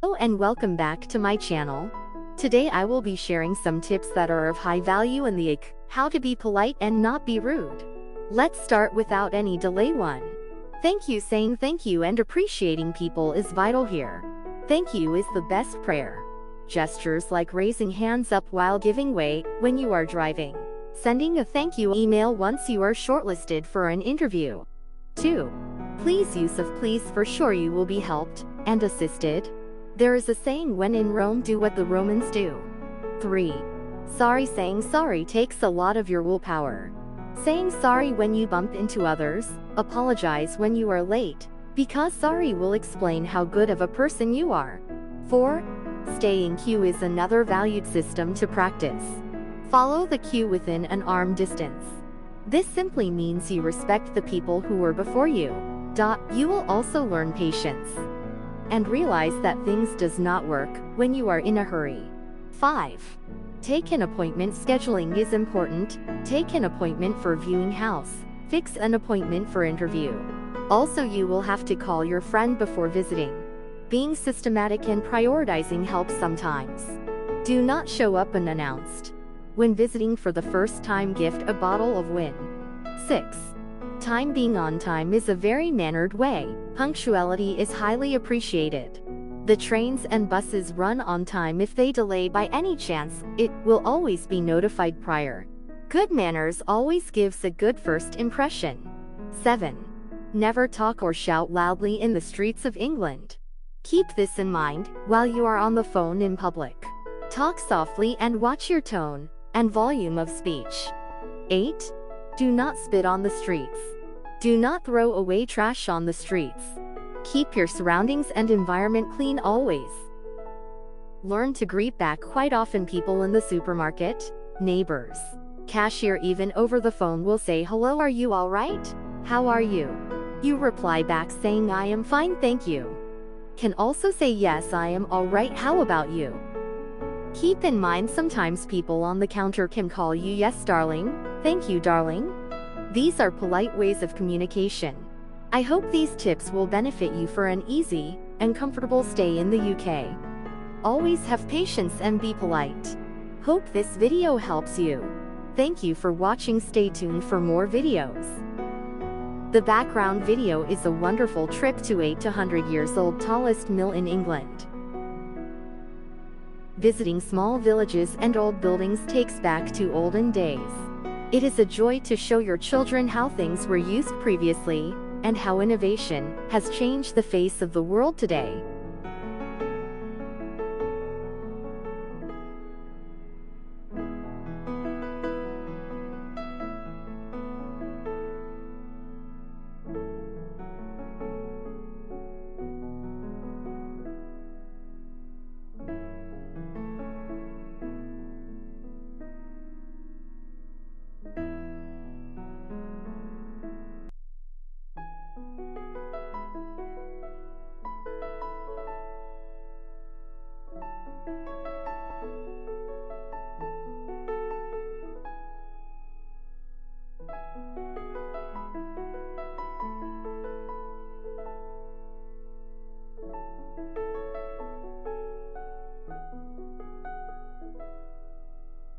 Hello and welcome back to my channel. Today I will be sharing some tips that are of high value in the how to be polite and not be rude. Let's start without any delay. 1. Thank you. Saying thank you and appreciating people is vital here. Thank you is the best prayer. Gestures like raising hands up while giving way when you are driving. Sending a thank you email once you are shortlisted for an interview. 2. Please use of please for sure you will be helped and assisted. There is a saying, when in Rome do what the Romans do. 3. Sorry. Saying sorry takes a lot of your willpower. Saying sorry when you bump into others, apologize when you are late, because sorry will explain how good of a person you are. 4. Stay in queue is another valued system to practice. Follow the queue within an arm distance. This simply means you respect the people who were before you. You will also learn patience and realize that things does not work when you are in a hurry. 5. Take an appointment. Scheduling is important. Take an appointment for viewing house. Fix an appointment for interview. Also, you will have to call your friend before visiting. Being systematic and prioritizing helps sometimes. Do not show up unannounced. When visiting for the first time, gift a bottle of wine. 6. Time. Being on time is a very mannered way. Punctuality is highly appreciated. The trains and buses run on time. If they delay by any chance, it will always be notified prior. Good manners always gives a good first impression. 7. Never talk or shout loudly in the streets of England. Keep this in mind while you are on the phone in public. Talk softly and watch your tone and volume of speech. 8. Do not spit on the streets. Do not throw away trash on the streets. Keep your surroundings and environment clean always. Learn to greet back. Quite often people in the supermarket, neighbors, cashier, even over the phone will say hello, are you all right? How are you? You reply back saying I am fine, thank you. Can also say yes, I am all right, how about you? Keep in mind sometimes people on the counter can call you yes darling, thank you darling. These are polite ways of communication. I hope these tips will benefit you for an easy and comfortable stay in the UK. Always have patience and be polite. Hope this video helps you. Thank you for watching. Stay tuned for more videos. The background video is a wonderful trip to 800 years old tallest mill in England. Visiting small villages and old buildings takes back to olden days. It is a joy to show your children how things were used previously, and how innovation has changed the face of the world today.